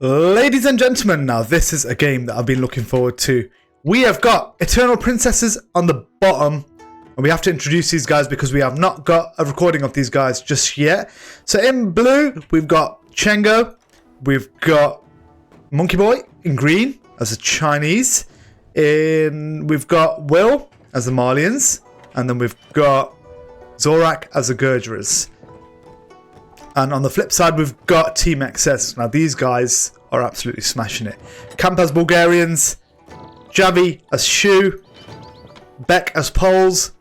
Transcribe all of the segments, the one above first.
Ladies and gentlemen, now this is a game that I've been looking forward to. We have got Eternal Princesses on the bottom, and we have to introduce these guys because we have not got a recording of these guys just yet. So in blue, we've got Cengo, we've got MonkeyBoy in green as a Chinese, we've got Will as the Malians, and then we've got Zorack as the Gurgerers. And on the flip side, we've got Team XS. Now, these guys are absolutely smashing it. Camp as Bulgarians, Javi as Shu, Beck as Poles,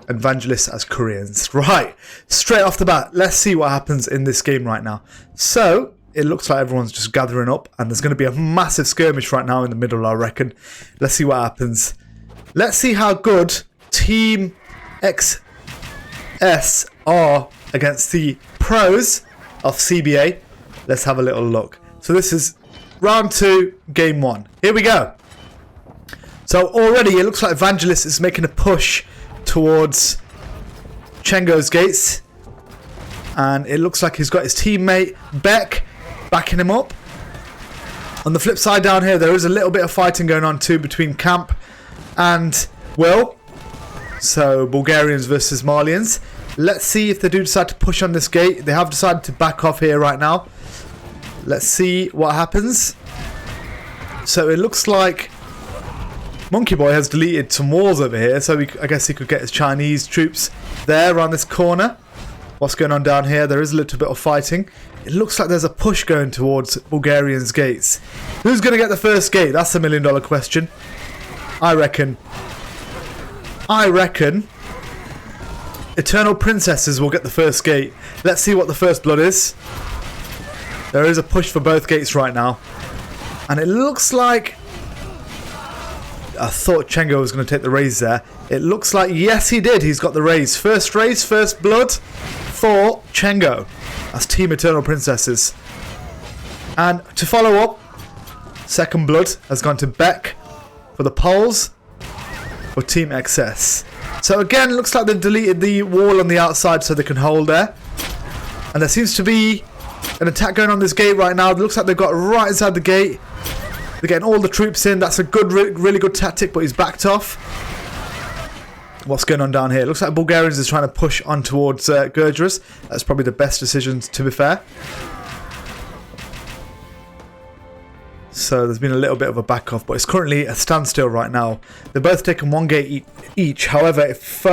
and Vangelis as Koreans. Right, straight off the bat, let's see what happens in this game right now. So, it looks like everyone's just gathering up, and there's going to be a massive skirmish right now in the middle, I reckon. Let's see what happens. Let's see how good Team XS are against the pros of CBA. Let's have a little look. So this is round 2, game 1. Here we go. So already it looks like Vangelis is making a push towards Cengo's gates. And it looks like he's got his teammate Beck backing him up. On the flip side down here, there is a little bit of fighting going on too between Camp and Will. So Bulgarians versus Malians. Let's see if they do decide to push on this gate. They have decided to back off here right now. Let's see what happens. So it looks like MonkeyBoy has deleted some walls over here. So I guess he could get his Chinese troops there around this corner. What's going on down here? There is a little bit of fighting. It looks like there's a push going towards Bulgarians' gates. Who's going to get the first gate? That's $1 million question. I reckon Eternal Princesses will get the first gate. Let's see what the first blood is. There is a push for both gates right now. And it looks like... I thought Cengo was going to take the raise there. It looks like, yes, he did. He's got the raise. First raise, first blood for Cengo. That's Team Eternal Princesses. And to follow up, second blood has gone to Beck for the Poles for Team XS. So again, looks like they've deleted the wall on the outside so they can hold there. And there seems to be an attack going on this gate right now. It looks like they've got right inside the gate. They're getting all the troops in. That's a good, really good tactic, but he's backed off. What's going on down here? It looks like Bulgarians is trying to push on towards Gurgerers. That's probably the best decision, to be fair. So there's been a little bit of a back off, but it's currently a standstill right now. They're both taking one gate each. However, if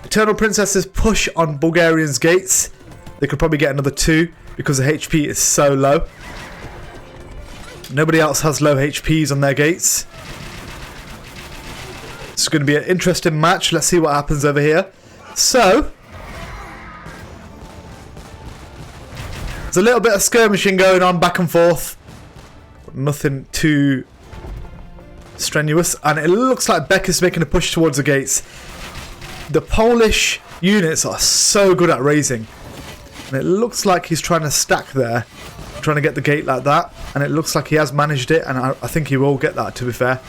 Eternal Princesses push on Bulgarians' gates, they could probably get another 2 because the HP is so low. Nobody else has low HPs on their gates. It's going to be an interesting match. Let's see what happens over here. So, there's a little bit of skirmishing going on back and forth. Nothing too strenuous, and it looks like Beck is making a push towards the gates. The Polish units are so good at raising, and it looks like he's trying to stack there, trying to get the gate like that, and it looks like he has managed it, and I think he will get that, to be fair.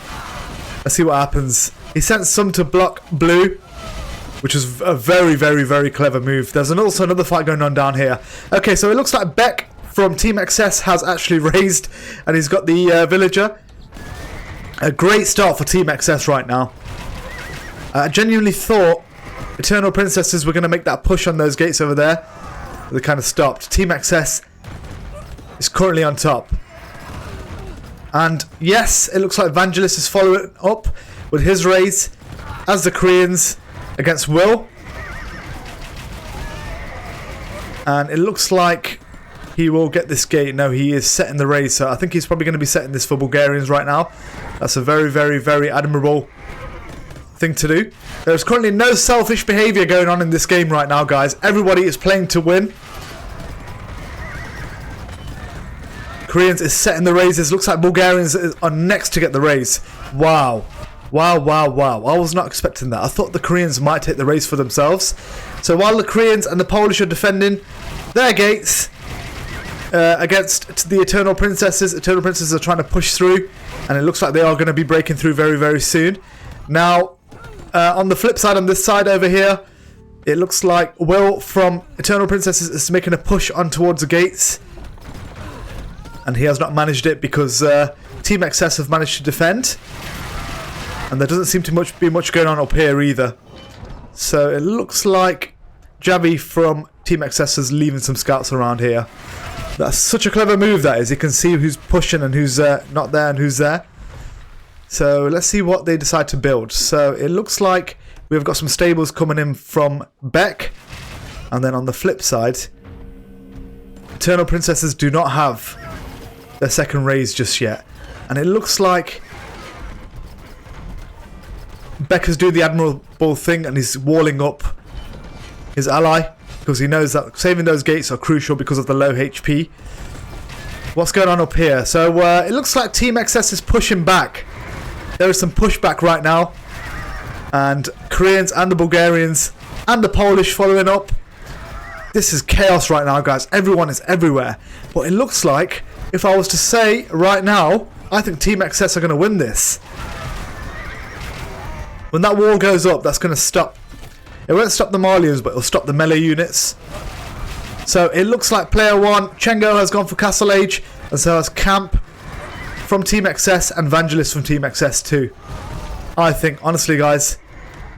Let's see what happens. He sent some to block blue, which is a very, very, very clever move. There's also another fight going on down here. Okay, so it looks like Beck from Team XS has actually raised, and he's got the villager. A great start for Team XS right now. I genuinely thought Eternal Princesses were going to make that push on those gates over there. They kind of stopped. Team XS is currently on top. And yes, it looks like Vangelis is following up with his raise as the Koreans against Will. And it looks like he will get this gate. No, he is setting the raise. So I think he's probably going to be setting this for Bulgarians right now. That's a very, very, very admirable thing to do. There's currently no selfish behaviour going on in this game right now, guys. Everybody is playing to win. Koreans is setting the raises. Looks like Bulgarians are next to get the raise. Wow. Wow, wow, wow. I was not expecting that. I thought the Koreans might take the raise for themselves. So while the Koreans and the Polish are defending their gates against the Eternal Princesses are trying to push through, and it looks like they are going to be breaking through very, very soon. Now, on the flip side, on this side over here, it looks like Will from Eternal Princesses is making a push on towards the gates. And he has not managed it because Team XS have managed to defend. And there doesn't seem to be much going on up here either. So it looks like Javi from Team XS is leaving some scouts around here. That's such a clever move, that is. You can see who's pushing and who's not there and who's there. So let's see what they decide to build. So it looks like we've got some stables coming in from Beck. And then on the flip side, Eternal Princesses do not have their second raise just yet. And it looks like Beck is doing the admirable thing and he's walling up his ally because he knows that saving those gates are crucial because of the low HP. What's going on up here? So it looks like Team XS is pushing back. There is some pushback right now. And Koreans and the Bulgarians and the Polish following up. This is chaos right now, guys. Everyone is everywhere. But it looks like, if I was to say right now, I think Team XS are going to win this. When that wall goes up, that's going to stop. It won't stop the Malians, but it'll stop the melee units. So it looks like player 1, Cengo, has gone for Castle Age. And so has Camp from Team XS and Vangelis from Team XS too. I think, honestly, guys,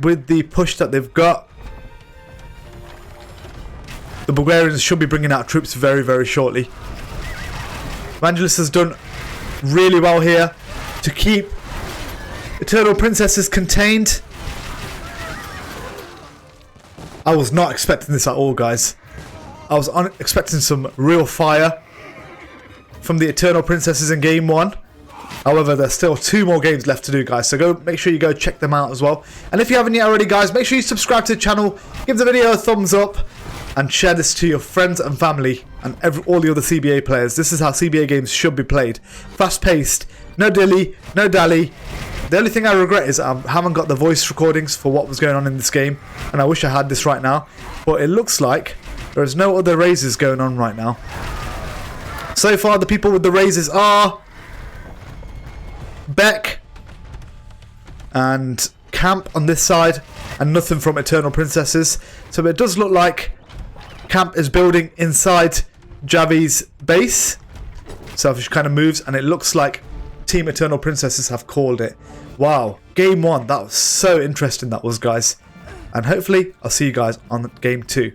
with the push that they've got, the Bulgarians should be bringing out troops very, very shortly. Vangelis has done really well here to keep Eternal Princesses contained. I was not expecting this at all, guys. I was expecting some real fire from the Eternal Princesses in game 1. However, there's still 2 more games left to do, guys. So make sure you go check them out as well. And if you haven't yet already, guys, make sure you subscribe to the channel, give the video a thumbs up, and share this to your friends and family and all the other CBA players. This is how CBA games should be played. Fast-paced, no dilly, no dally. The only thing I regret is I haven't got the voice recordings for what was going on in this game. And I wish I had this right now. But it looks like there is no other raises going on right now. So far, the people with the raises are Beck and Camp on this side. And nothing from Eternal Princesses. So it does look like Camp is building inside Javi's base. Selfish kind of moves. And it looks like Team Eternal Princesses have called it. Wow. Game 1. That was so interesting, that was, guys. And hopefully I'll see you guys on game 2.